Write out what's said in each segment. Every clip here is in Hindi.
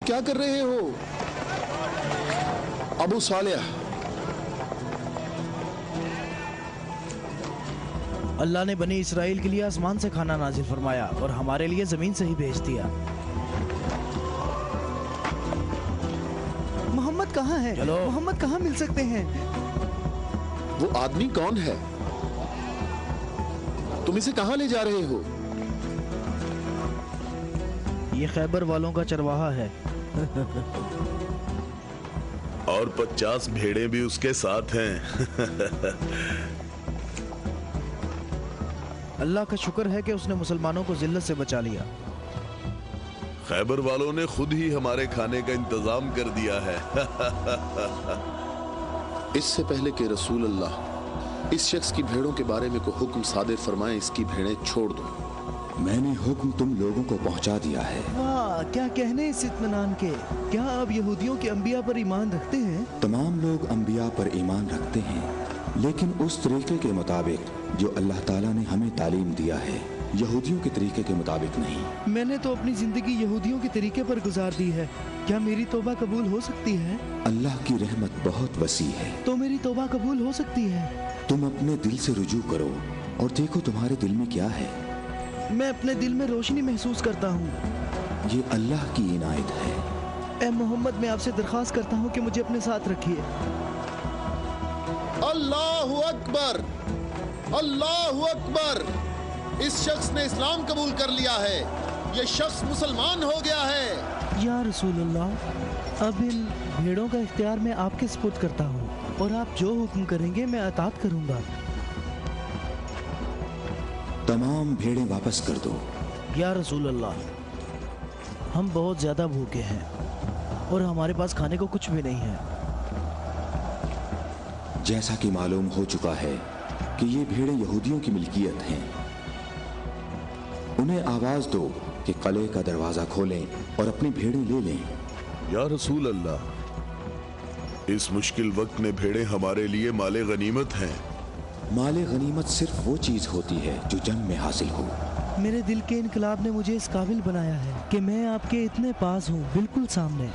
क्या कर रहे हो अबू सालेह? अल्लाह ने बनी इसराइल के लिए आसमान से खाना नाजिल फरमाया और हमारे लिए जमीन से ही भेज दिया। मोहम्मद कहाँ है? चलो। मोहम्मद कहाँ मिल सकते हैं? वो आदमी कौन है? तुम इसे कहां ले जा रहे हो? ये खैबर वालों का चरवाहा है। और 50 भेड़ें भी उसके साथ हैं। अल्लाह का शुक्र है कि उसने मुसलमानों को जिल्लत से बचा लिया। खैबर वालों ने खुद ही हमारे खाने का इंतजाम कर दिया है। इससे पहले कि रसूल अल्लाह इस शख्स की भेड़ों के बारे में को हुक्म सादिर फरमाए, इसकी भेड़ें छोड़ दो। मैंने हुक्म तुम लोगों को पहुंचा दिया है। वाह, क्या कहने इस इत्मीनान के। क्या आप यहूदियों के अंबिया पर ईमान रखते हैं? तमाम लोग अंबिया पर ईमान रखते हैं, लेकिन उस तरीके के मुताबिक जो अल्लाह ताला ने हमें तालीम दिया है, यहूदियों के तरीके के मुताबिक नहीं। मैंने तो अपनी जिंदगी यहूदियों के तरीके पर गुजार दी है। क्या मेरी तौबा कबूल हो सकती है? अल्लाह की रहमत बहुत वसी है। तो मेरी तौबा कबूल हो सकती है? तुम अपने दिल से रुजू करो और देखो तुम्हारे दिल में क्या है। मैं अपने दिल में रोशनी महसूस करता हूँ। ये अल्लाह की इनायत है। ए मोहम्मद, मैं आपसे दरख्वास्त करता हूँ कि मुझे अपने साथ रखिए। अल्लाहु अकबर, अल्लाहु अकबर। इस शख्स ने इस्लाम कबूल कर लिया है। ये शख्स मुसलमान हो गया है। या रसूलुल्लाह, अब इन भेड़ों का इख्तियार मैं आपके सुपुर्द करता हूँ और आप जो हुक्म करेंगे मैं अतात करूँगा। तमाम भेड़ें वापस कर दो। या रसूल अल्लाह, हम बहुत ज्यादा भूखे हैं और हमारे पास खाने को कुछ भी नहीं है। जैसा कि मालूम हो चुका है कि ये भेड़ें यहूदियों की मिल्कियत हैं, उन्हें आवाज दो कि किले का दरवाजा खोलें और अपनी भेड़ें ले लें। या रसूल अल्लाह, इस मुश्किल वक्त में भेड़ें हमारे लिए माले गनीमत हैं। माले गनीमत सिर्फ वो चीज होती है जो जंग में हासिल हो। मेरे दिल के इनकलाब ने मुझे इस काबिल बनाया है कि मैं आपके इतने पास हूँ, बिल्कुल सामने।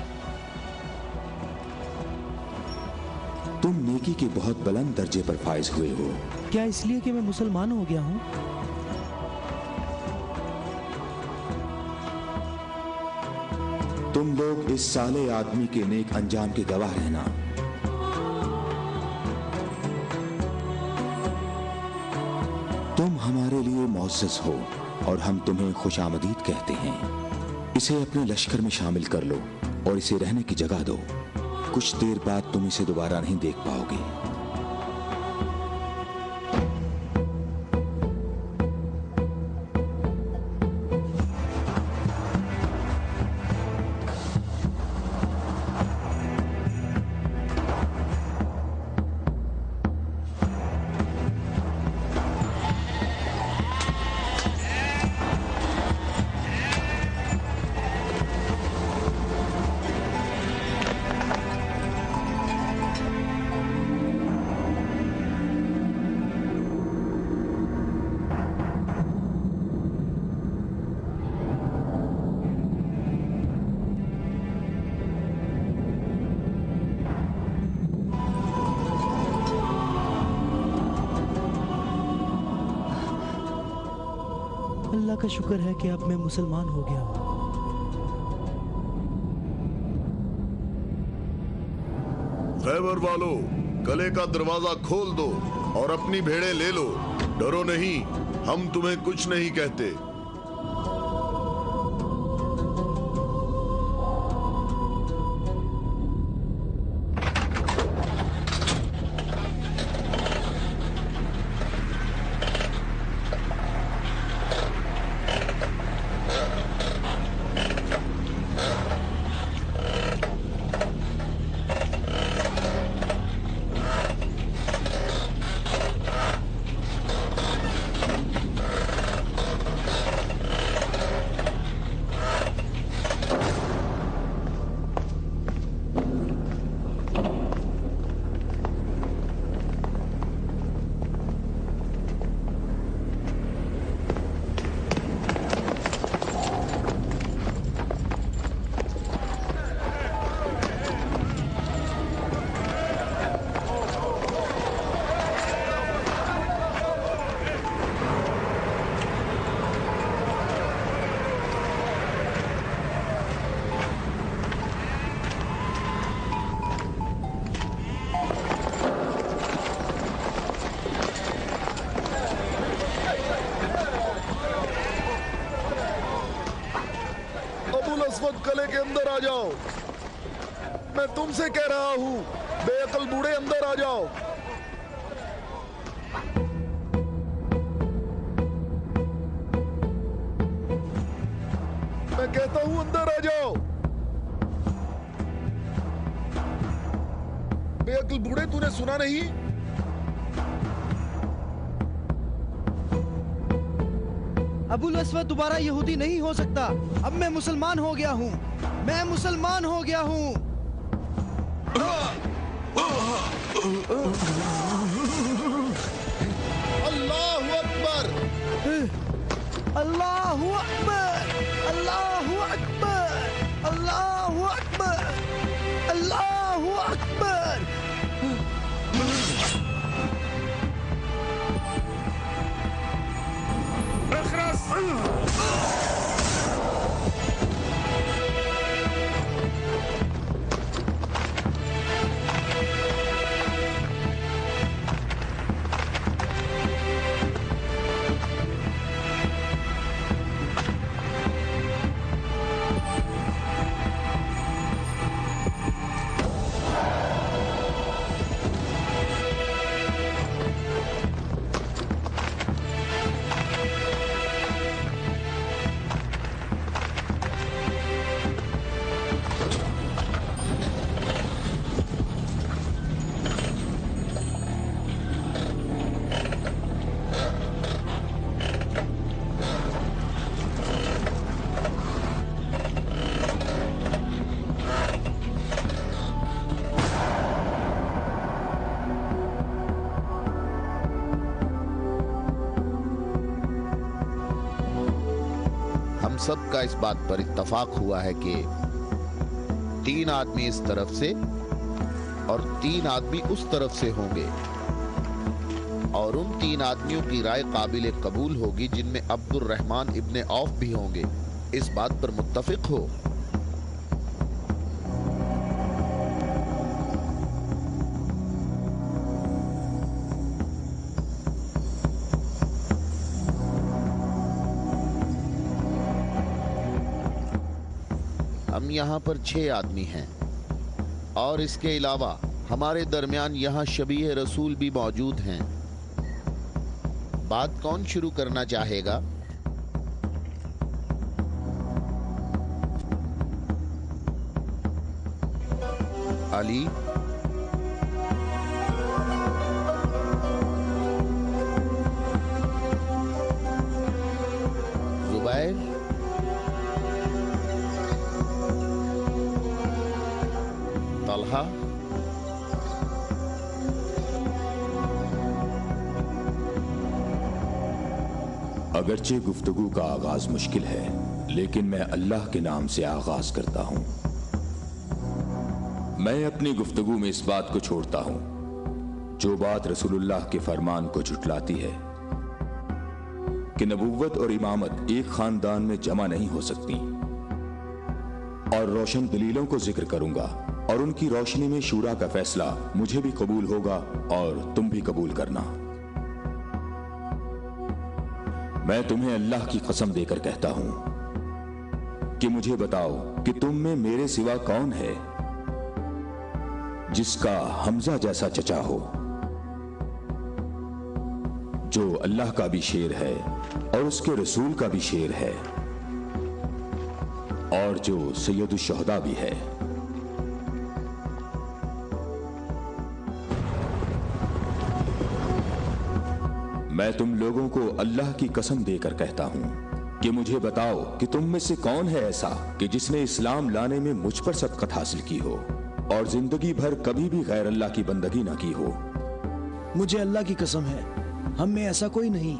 तुम नेकी के बहुत बुलंद दर्जे पर फाइज हुए हो। क्या इसलिए कि मैं मुसलमान हो गया हूँ? तुम लोग इस साले आदमी के नेक अंजाम के गवाह रहना। तुम हमारे लिए मुअज़्ज़ज़ हो और हम तुम्हें खुशामदीद कहते हैं। इसे अपने लश्कर में शामिल कर लो और इसे रहने की जगह दो। कुछ देर बाद तुम इसे दोबारा नहीं देख पाओगे। अल्लाह का शुक्र है कि अब मैं मुसलमान हो गया हूँ। खैबर वालों, किले का दरवाजा खोल दो और अपनी भेड़ें ले लो। डरो नहीं, हम तुम्हें कुछ नहीं कहते। कले के अंदर आ जाओ। मैं तुमसे कह रहा हूं, बेअकल बूढ़े अंदर आ जाओ। मैं कहता हूं अंदर आ जाओ। बेअकल बूढ़े, तूने सुना नहीं? अबुल अस्वद दोबारा यहूदी नहीं हो सकता। अब मैं मुसलमान हो गया हूँ। मैं मुसलमान हो गया हूँ। अल्लाहु अकबर। अल्लाहु अकबर, अल्लाहु अकबर, अल्लाहु अकबर, अल्लाहु अकबर। सबका इस बात पर इत्तफाक हुआ है कि 3 आदमी इस तरफ से और 3 आदमी उस तरफ से होंगे, और उन 3 आदमियों की राय काबिल कबूल होगी जिनमें अब्दुल रहमान इब्ने औफ भी होंगे। इस बात पर मुत्तफिक हो? हम यहाँ पर 6 आदमी हैं और इसके अलावा हमारे दरमियान यहाँ शबीह रसूल भी मौजूद हैं। बात कौन शुरू करना चाहेगा? अली? जुबैर? तलहा? अगरचे गुफ्तगू का आगाज मुश्किल है, लेकिन मैं अल्लाह के नाम से आगाज करता हूं। मैं अपनी गुफ्तगू में इस बात को छोड़ता हूं जो बात रसूलुल्लाह के फरमान को झुटलाती है कि नबूवत और इमामत एक खानदान में जमा नहीं हो सकती, और रोशन दलीलों को जिक्र करूंगा और उनकी रोशनी में शूरा का फैसला मुझे भी कबूल होगा और तुम भी कबूल करना। मैं तुम्हें अल्लाह की कसम देकर कहता हूं कि मुझे बताओ कि तुम में मेरे सिवा कौन है जिसका हमजा जैसा चचा हो, जो अल्लाह का भी शेर है और उसके रसूल का भी शेर है, और जो सैयदुश शुहदा भी है। मैं तुम लोगों को अल्लाह की कसम देकर कहता हूं कि मुझे बताओ कि तुम में से कौन है ऐसा कि जिसने इस्लाम लाने में मुझ पर सबकत हासिल की हो और जिंदगी भर कभी भी गैर अल्लाह की बंदगी ना की हो। मुझे अल्लाह की कसम है, हम में ऐसा कोई नहीं।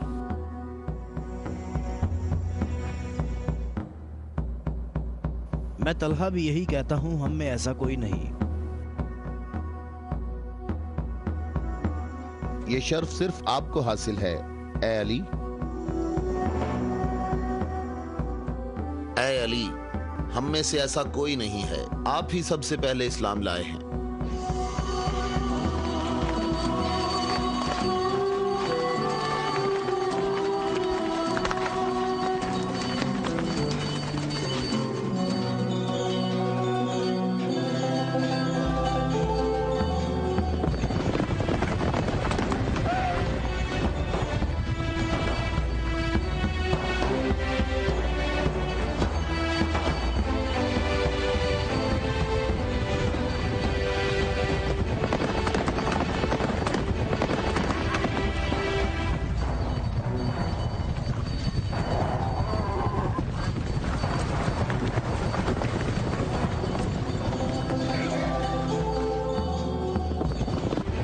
मैं तलहा भी यही कहता हूं, हम में ऐसा कोई नहीं। ये शर्फ सिर्फ आपको हासिल है ए अली। ए अली, हम में से ऐसा कोई नहीं है, आप ही सबसे पहले इस्लाम लाए हैं।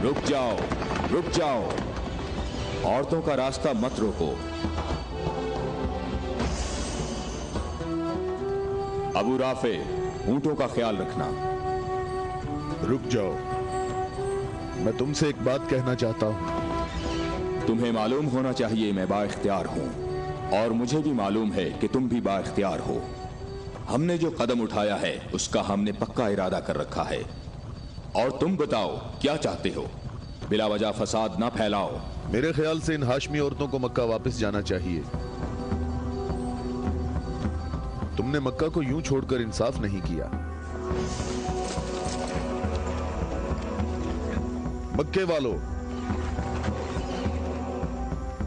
रुक जाओ, रुक जाओ। औरतों का रास्ता मत रोको। अबू राफे, ऊंटों का ख्याल रखना। रुक जाओ, मैं तुमसे एक बात कहना चाहता हूं। तुम्हें मालूम होना चाहिए मैं बाइख्तियार हूं, और मुझे भी मालूम है कि तुम भी बाइख्तियार हो। हमने जो कदम उठाया है उसका हमने पक्का इरादा कर रखा है। और तुम बताओ क्या चाहते हो? बिला वजह फसाद ना फैलाओ। मेरे ख्याल से इन हाशमी औरतों को मक्का वापस जाना चाहिए। तुमने मक्का को यूं छोड़कर इंसाफ नहीं किया। मक्के वालों,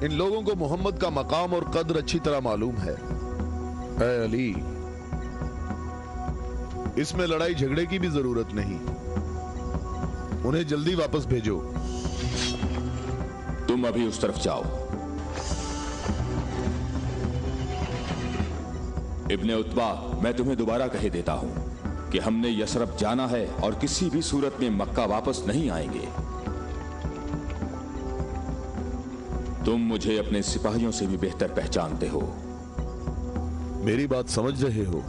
इन लोगों को मोहम्मद का मकाम और कद्र अच्छी तरह मालूम है। ऐ अली, इसमें लड़ाई झगड़े की भी जरूरत नहीं। उन्हें जल्दी वापस भेजो। तुम अभी उस तरफ जाओ। इब्ने उत्बा, मैं तुम्हें दोबारा कहे देता हूं कि हमने यसरब जाना है और किसी भी सूरत में मक्का वापस नहीं आएंगे। तुम मुझे अपने सिपाहियों से भी बेहतर पहचानते हो। मेरी बात समझ रहे हो?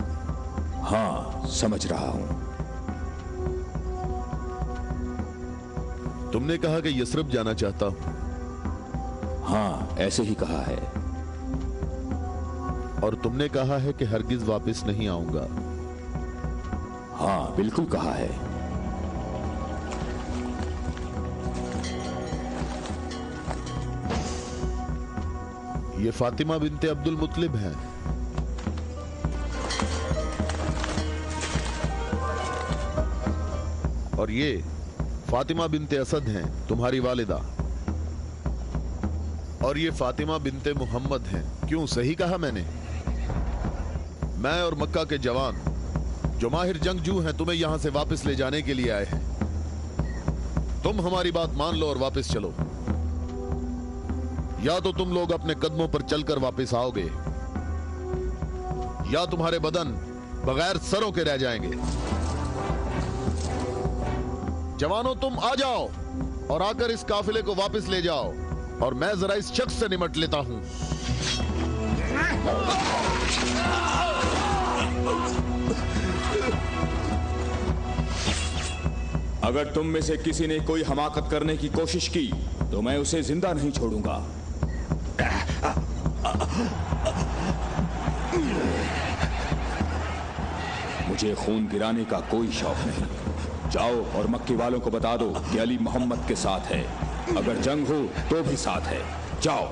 हां, समझ रहा हूं। तुमने कहा कि यसरब जाना चाहता हूं। हां, ऐसे ही कहा है। और तुमने कहा है कि हरगिज वापस नहीं आऊंगा। हां, बिल्कुल कहा है। ये फातिमा बिनते अब्दुल मुत्तलिब हैं। और ये फातिमा बिनते असद हैं, तुम्हारी वालिदा। और ये फातिमा बिनते मोहम्मद हैं। क्यों, सही कहा मैंने? मैं और मक्का के जवान जो माहिर जंगजू हैं तुम्हें यहां से वापस ले जाने के लिए आए हैं। तुम हमारी बात मान लो और वापस चलो, या तो तुम लोग अपने कदमों पर चलकर वापस आओगे, या तुम्हारे बदन बगैर सरों के रह जाएंगे। जवानों, तुम आ जाओ और आकर इस काफिले को वापस ले जाओ, और मैं जरा इस शख्स से निमट लेता हूं। अगर तुम में से किसी ने कोई हमाकत करने की कोशिश की तो मैं उसे जिंदा नहीं छोड़ूंगा। मुझे खून गिराने का कोई शौक नहीं। जाओ और मक्के वालों को बता दो कि अली मोहम्मद के साथ है। अगर जंग हो तो भी साथ है। जाओ।